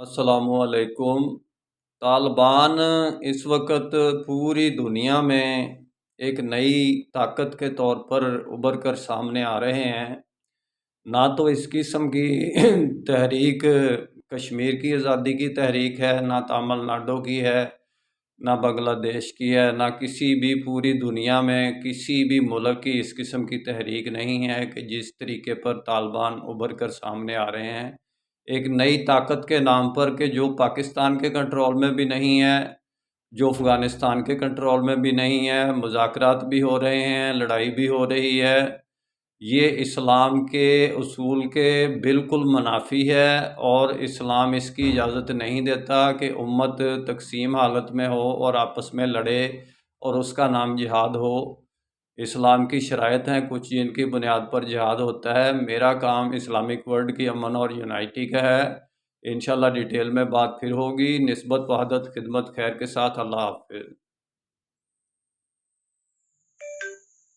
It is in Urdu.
السلام علیکم۔ طالبان اس وقت پوری دنیا میں ایک نئی طاقت کے طور پر ابھر کر سامنے آ رہے ہیں۔ نہ تو اس قسم کی تحریک کشمیر کی آزادی کی تحریک ہے، نہ تامل ناڈو کی ہے، نہ بنگلہ دیش کی ہے، نہ کسی بھی پوری دنیا میں کسی بھی ملک کی اس قسم کی تحریک نہیں ہے کہ جس طریقے پر طالبان ابھر کر سامنے آ رہے ہیں ایک نئی طاقت کے نام پر، کہ جو پاکستان کے کنٹرول میں بھی نہیں ہے، جو افغانستان کے کنٹرول میں بھی نہیں ہے۔ مذاکرات بھی ہو رہے ہیں، لڑائی بھی ہو رہی ہے۔ یہ اسلام کے اصول کے بالکل منافی ہے، اور اسلام اس کی اجازت نہیں دیتا کہ امت تقسیم حالت میں ہو اور آپس میں لڑے اور اس کا نام جہاد ہو۔ اسلام کی شرائط ہیں کچھ جن کی بنیاد پر جہاد ہوتا ہے۔ میرا کام اسلامک ورلڈ کی امن اور یونائٹی کا ہے۔ انشاءاللہ ڈیٹیل میں بات پھر ہوگی۔ نسبت وحدت خدمت خیر کے ساتھ، اللہ حافظ۔